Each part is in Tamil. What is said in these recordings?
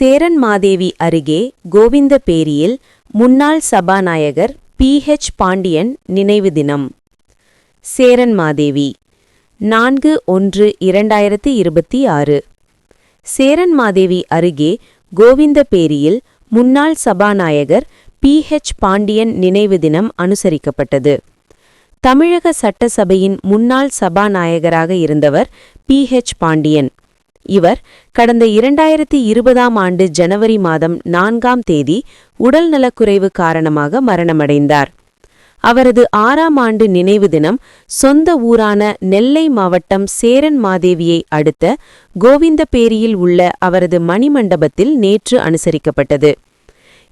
சேரன்மாதேவி அருகே கோவிந்தபேரியில் முன்னாள் சபாநாயகர் PH பாண்டியன் நினைவு தினம். சேரன்மாதேவி 4/1/2026. சேரன்மாதேவி அருகே கோவிந்தபேரியில் முன்னாள் சபாநாயகர் PH பாண்டியன் நினைவு தினம் அனுசரிக்கப்பட்டது. தமிழக சட்டசபையின் முன்னாள் சபாநாயகராக இருந்தவர் PH பாண்டியன். இவர் கடந்த 2020ஆம் ஆண்டு ஜனவரி மாதம் 4ஆம் தேதி உடல் நலக்குறைவு காரணமாக மரணமடைந்தார். அவரது 6ஆம் ஆண்டு நினைவு தினம் சொந்த ஊரான நெல்லை மாவட்டம் சேரன்மாதேவியை அடுத்த கோவிந்தபேரியில் உள்ள அவரது மணிமண்டபத்தில் நேற்று அனுசரிக்கப்பட்டது.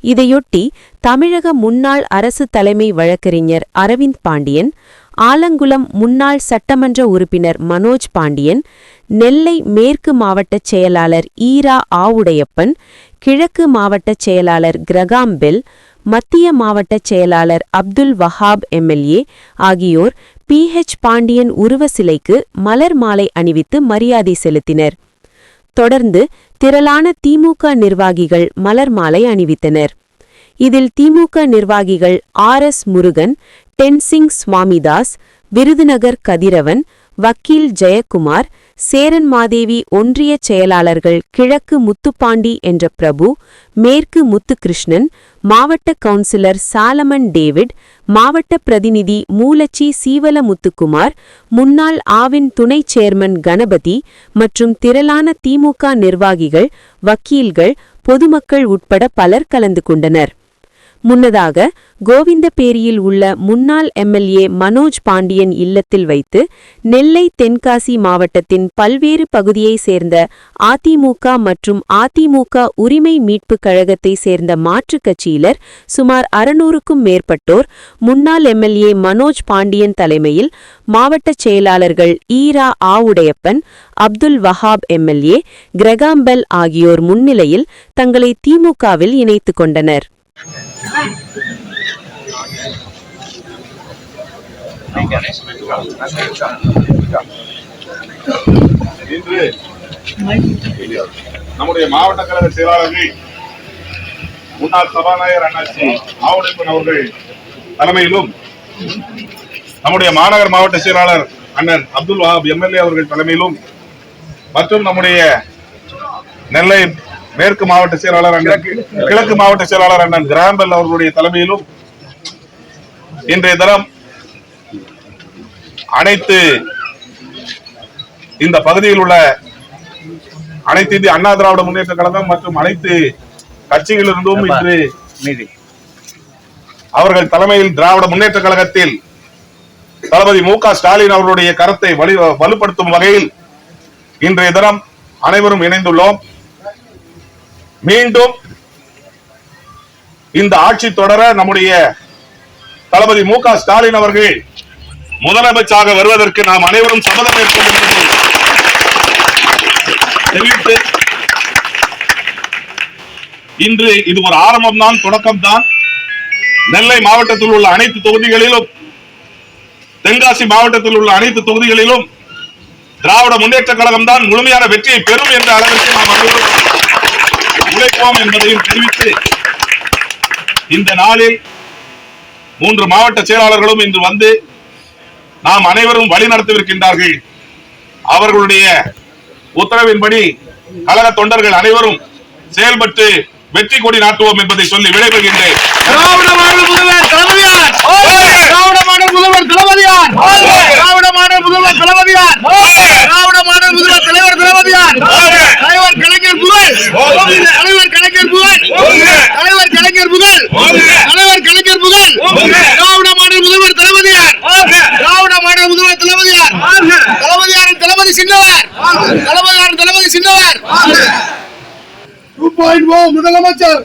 இதையொட்டி தமிழக முன்னாள் அரசு தலைமை வழக்கறிஞர் அரவிந்த் பாண்டியன், ஆலங்குளம் முன்னாள் சட்டமன்ற உறுப்பினர் மனோஜ் பாண்டியன், நெல்லை மேற்கு மாவட்டச் செயலாளர் ஈரா ஆவுடையப்பன், கிழக்கு மாவட்டச் செயலாளர் கிரகாம் பெல், மத்திய மாவட்டச் செயலாளர் அப்துல் வஹாப் MLA ஆகியோர் PH பாண்டியன் உருவ சிலைக்கு மலர் மாலை அணிவித்து மரியாதை செலுத்தினர். தொடர்ந்து திரளான திமுக நிர்வாகிகள் மலர் மாலை அணிவித்தனர். இதில் திமுக நிர்வாகிகள் RS முருகன், டென்சிங் சுவாமிதாஸ், விருதுநகர் கதிரவன், வக்கீல் ஜெயக்குமார், சேரன்மாதேவி ஒன்றிய செயலாளர்கள் கிழக்கு முத்துப்பாண்டி என்ற பிரபு, மேற்கு முத்துகிருஷ்ணன், மாவட்ட கவுன்சிலர் சாலமன் டேவிட், மாவட்ட பிரதிநிதி மூலச்சி சீவலமுத்துக்குமார், முன்னாள் ஆவின் துணை சேர்மன் கணபதி மற்றும் திரளான திமுக நிர்வாகிகள், வக்கீல்கள், பொதுமக்கள் உட்பட பலர் கலந்து கொண்டனர். முன்னதாக கோவிந்தபேரியில் உள்ள முன்னாள் MLA மனோஜ் பாண்டியன் இல்லத்தில் வைத்து நெல்லை தென்காசி மாவட்டத்தின் பல்வேறு பகுதியைச் சேர்ந்த அதிமுக மற்றும் அதிமுக உரிமை மீட்புக் கழகத்தை சேர்ந்த மாற்றுக் கட்சியினர் சுமார் 600க்கும் மேற்பட்டோர் முன்னாள் MLA மனோஜ் பாண்டியன் தலைமையில் மாவட்டச் செயலாளர்கள் Era Avudaiappan, Abdul Wahab MLA, Graham Bell ஆகியோர் முன்னிலையில் தங்களை திமுகவில் இணைத்துக் கொண்டனர். இன்று நம்முடைய மாவட்ட கழக செயலாளர்கள் முன்னாள் சபாநாயகர் அண்ணாச்சி ஆவுடையப்பன் அவர்கள் தலைமையிலும், நம்முடைய மாநகர் மாவட்ட செயலாளர் அண்ணன் அப்துல் வஹாப் MLA அவர்கள் தலைமையிலும் மற்றும் நம்முடைய நெல்லை மேற்கு மாவட்ட செயலாளர் கிழக்கு மாவட்ட செயலாளர் அண்ணன் கிராம்பல் அவர்களுடைய தலைமையிலும் இன்றைய தினம் அனைத்து இந்த பகுதியில் உள்ள அனைத்து இந்திய அண்ணா திராவிட முன்னேற்ற கழகம் மற்றும் அனைத்து கட்சிகளிலிருந்தும் இன்று அவர்கள் தலைமையில் திராவிட முன்னேற்ற கழகத்தில் தளபதி மு க ஸ்டாலின் அவர்களுடைய கரத்தை வலுப்படுத்தும் வகையில் இன்றைய தினம் அனைவரும் இணைந்துள்ளோம். மீண்டும் இந்த ஆட்சி தொடர நம்முடைய தளபதி மு க ஸ்டாலின் அவர்கள் முதலமைச்சராக வருவதற்கு நாம் அனைவரும் சபதம் ஏற்போம் என்பதை தெரிவித்து, இன்று இது ஒரு ஆரம்பம்தான், தொடக்கம்தான். நெல்லை மாவட்டத்தில் உள்ள அனைத்து தொகுதிகளிலும், தென்காசி மாவட்டத்தில் உள்ள அனைத்து தொகுதிகளிலும் திராவிட முன்னேற்ற கழகம் தான் முழுமையான வெற்றியை பெறும் என்ற அளவிற்கு நாம் அனைவரும் உழைப்போம் என்பதையும் தெரிவித்து, இந்த நாளில் 3 மாவட்ட செயலாளர்களும் இன்று வந்து நாம் அனைவரும் வழிநடத்தவிருக்கின்றார்கள். அவர்களுடைய உத்தரவின்படி கழக தொண்டர்கள் அனைவரும் செயல்பட்டு வெற்றி கொடி நாட்டுவோம் என்பதை சொல்லி விடைபெறுகின்றேன். திராவிட மாடல் முதல்வர் தளபதியார், திராவிட மாடல் முதல்வர் தளபதியார், திராவிட மாடல் முதல்வர் தளபதியார், திராவிட மாடல் முதல்வர் தலைவர் தளபதியார், தலைவர் கலைஞர் புகழ், தலைவர் கலைஞர் புகழ், தலைவர் கலைஞர் புகழ், தலைவர் கலைஞர் புகழ், திராவிட மாடல் முதல்வர் தளபதியார், திராவிட மாடல் முதல்வர் தளபதியார், தளபதியாரின் தளபதி சின்னவர், தளபதியாரின் தளபதி சின்னவர், 2.0 முதலமைச்சர்,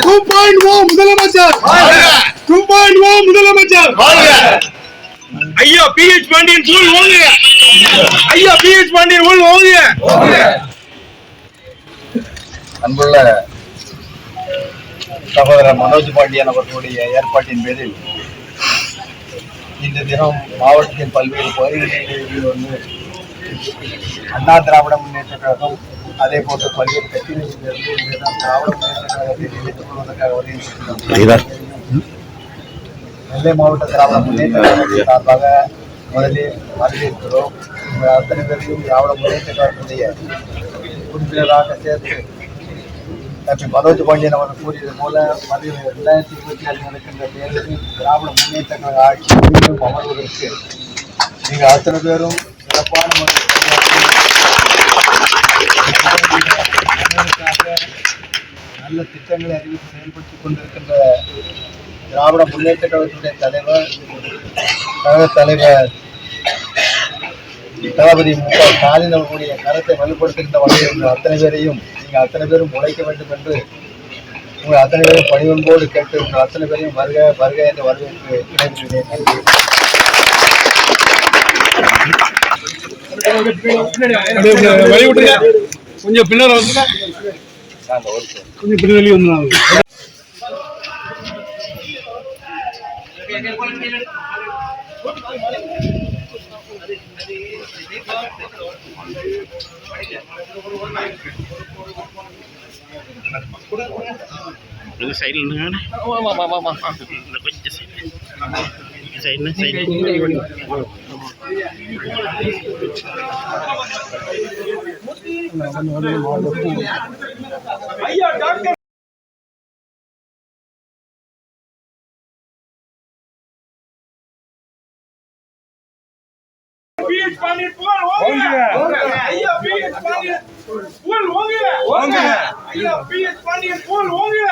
2.0 முதலமைச்சர், 2.0 முதலமைச்சர். ஐயா PH பாண்டியன் புகழ் ஓங்குக, ஐயா PH பாண்டியன் புகழ் ஓங்குக. அன்புள்ள சகோதரர் மனோஜ் பாண்டியன் அவர்களுடைய ஏற்பாட்டின் பேரில் இந்த தினம் மாவட்டத்தின் பல்வேறு பகுதிகளில் வந்து அண்ணா திராவிட முன்னேற்ற கழகம் அதே போன்று பல்வேறு கட்சிகளிலிருந்து இன்றுதான் திராவிட முன்னேற்ற கழகத்தை இணைத்துக் கொள்வதற்காக வருகின்றனர். நெல்லை மாவட்ட திராவிட முன்னேற்ற கழகத்தின் சார்பாக முதலில் வரவேற்கிறோம். உங்கள் அத்தனை பேரையும் திராவிட முன்னேற்ற கழகத்துடைய உறுப்பினராக சேர்த்து டாக்டர் மனோஜ் பாண்டியன் அவர்கள் கூறியது போல 2026 நடக்கின்ற தேர்தலில் திராவிட முன்னேற்ற கழக ஆட்சி மீண்டும் அமர்வதற்கு நீங்கள் அத்தனை பேரும் சிறப்பான முறையில் நல்ல திட்டங்களை அறிவித்து செயல்படுத்திக் கொண்டிருக்கின்ற திராவிட முன்னேற்ற கழகத்துடைய கழக தலைவர் தளபதி மு.க. ஸ்டாலின் அவர்களுடைய கருத்தை வலுப்படுத்துகின்ற வகையில் உங்கள் அத்தனை பேரையும் நீங்கள் அத்தனை பேரும் உழைக்க வேண்டும் என்று உங்கள் அத்தனை பேரும் பணிவன்போடு கேட்டு உங்கள் அத்தனை பேரையும் வருக வருக என்று வரவேற்று இணைந்துள்ளேன். கொஞ்சம் பின்னர் கொஞ்சம் பின்னாடி வந்து PH Pandyan புகழ் ஓங்குக. ஐயா PH Pandyan புகழ் ஓங்குக. ஐயா PH Pandyan புகழ் ஓங்குக.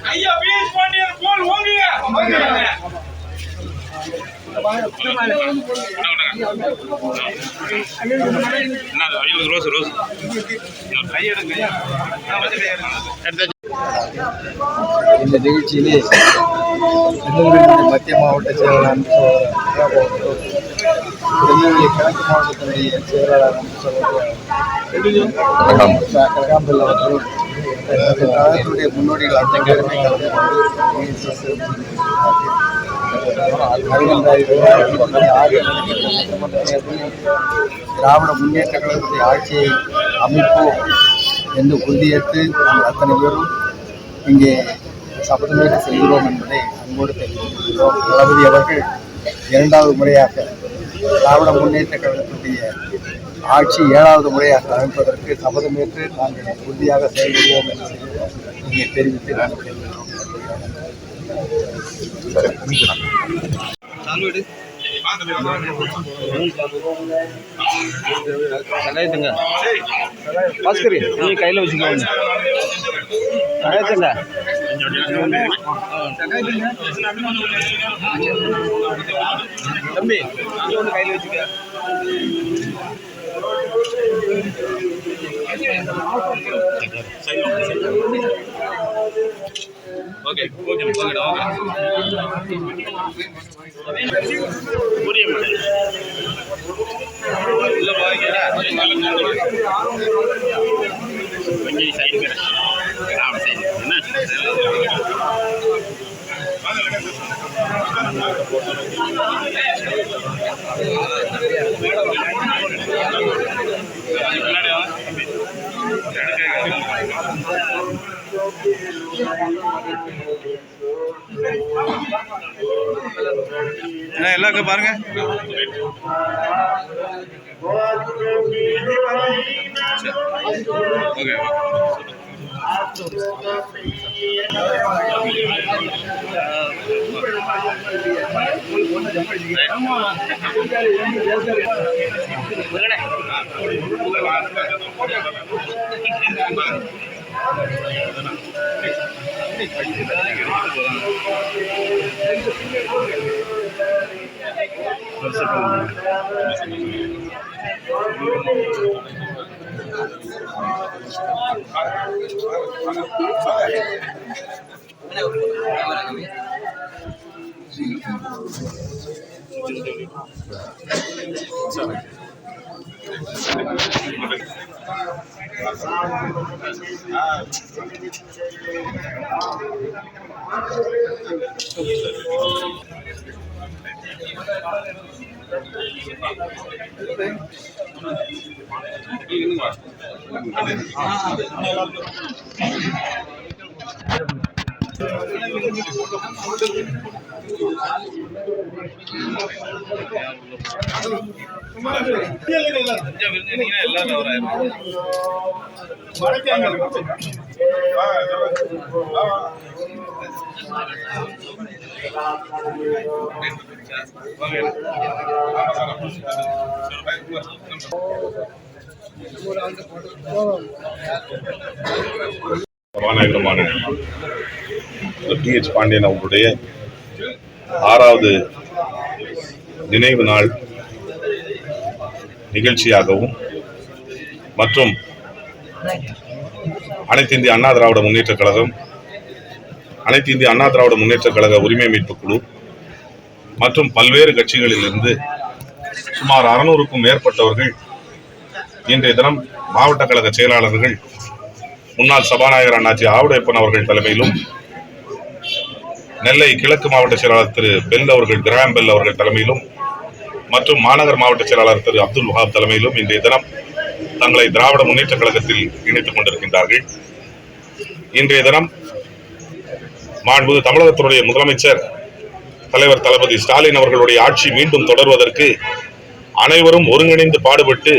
ஐயா PH Pandyan புகழ் ஓங்குக. இந்த நிகழ்ச்சியிலே திருநெல்வேலி மத்திய மாவட்ட செயலாளர் திருநெல்வேலி கிழக்கு மாவட்டத்தினுடைய செயலாளர் கனகாம்பல் அவர்களும் கழகத்துடைய முன்னோடிகள் அத்தனை பேருமே கலந்து திராவிட முன்னேற்ற கழகத்துடைய ஆட்சியை அமைப்போம் என்று உறுதியேற்று நாங்கள் அத்தனை பேரும் இங்கே சபதமேற்று செல்கிறோம் என்பதை அன்போடு தெரிவித்துள்ளோம். தளபதி அவர்கள் 2வது முறையாக திராவிட முன்னேற்ற கழகத்துடைய ஆட்சி 7வது முறையாக அமைப்பதற்கு சபதமேற்று நாங்கள் உறுதியாக செயல்படுவோம் என்று இங்கே தெரிவித்து நாங்கள் தெரிவிக்கிறோம். பாஸ்கரி நீ கையில் வச்சுக்கோங்க. தம்பி ஒன்று கையில் வச்சுக்க. ஓகே ஓகே எல்லாருக்கும் பாருங்க. ஓகே சபாநாயகருமான PH பாண்டியன் அவர்களுடைய 6வது நினைவு நாள் நிகழ்ச்சியாகவும் மற்றும் அனைத்து இந்திய அண்ணா திராவிட முன்னேற்ற கழகம், அனைத்து இந்திய அண்ணா திராவிட முன்னேற்ற கழக உரிமை மீட்பு குழு மற்றும் பல்வேறு கட்சிகளிலிருந்து சுமார் 600க்கும் மேற்பட்டவர்கள் இன்றைய தினம் மாவட்ட கழக செயலாளர்கள், முன்னாள் சபாநாயகர் அண்ணாச்சி ஆவுடையப்பன் அவர்கள் தலைமையிலும், நெல்லை கிழக்கு மாவட்ட செயலாளர் திரு பெல் அவர்கள், கிராம் பெல் அவர்கள் தலைமையிலும் மற்றும் மாநகர் மாவட்ட செயலாளர் திரு அப்துல் வஹாப் தலைமையிலும் இன்றைய தினம் தங்களை திராவிட முன்னேற்ற கழகத்தில் இணைத்துக் கொண்டிருக்கின்றார்கள். இன்றைய தினம் மாண்புமிகு தமிழகத்தினுடைய முதலமைச்சர் தலைவர் தளபதி ஸ்டாலின் அவர்களுடைய ஆட்சி மீண்டும் தொடர்வதற்கு அனைவரும் ஒருங்கிணைந்து பாடுபட்டு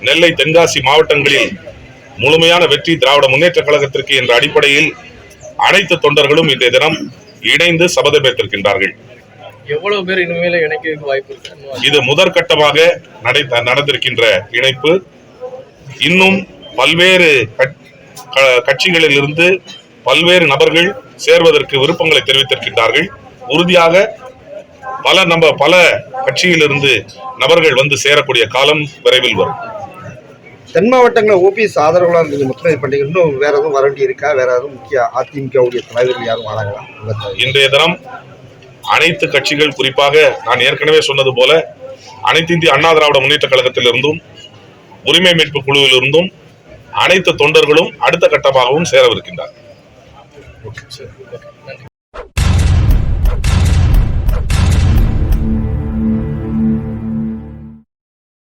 நெல்லை, தென்காசி மாவட்டங்களில் முழுமையான வெற்றி திராவிட முன்னேற்ற கழகத்திற்கு என்ற அடிப்படையில் அனைத்து தொண்டர்களும் இன்றைய தினம் இணைந்து சபதமேற்றிருக்கின்றார்கள். எவ்வளவு பேர் இனிமேல இணைக்க வாய்ப்பு இருக்கு? இது முதற்கட்டமாக நடந்திருக்கின்ற இணைப்பு. இன்னும் பல்வேறு கட்சிகளில் இருந்து பல்வேறு நபர்கள் சேர்வதற்கு விருப்பங்களை தெரிவித்திருக்கின்றார்கள். உறுதியாக பல கட்சியிலிருந்து நபர்கள் வந்து சேரக்கூடிய காலம் விரைவில் வரும். தென் மாவட்டங்களில் ஓபிஎஸ் ஆதரவுலாம் நீங்க முத்துரை பண்டிகை இன்னும் வேற எதுவும் வர வேண்டி இருக்கா? வேற எதுவும் முக்கிய அதிமுகவுடைய தலைவர்கள் யாரும் வராங்களா? இன்றைய தினம் அனைத்து கட்சிகள், குறிப்பாக நான் ஏற்கனவே சொன்னது போல அனைத்து இந்திய அண்ணா திராவிட முன்னேற்ற கழகத்திலிருந்தும் உரிமை மீட்பு குழுவிலிருந்தும் அனைத்து தொண்டர்களும் அடுத்த கட்டமாகவும் சேரவிருக்கின்றார்.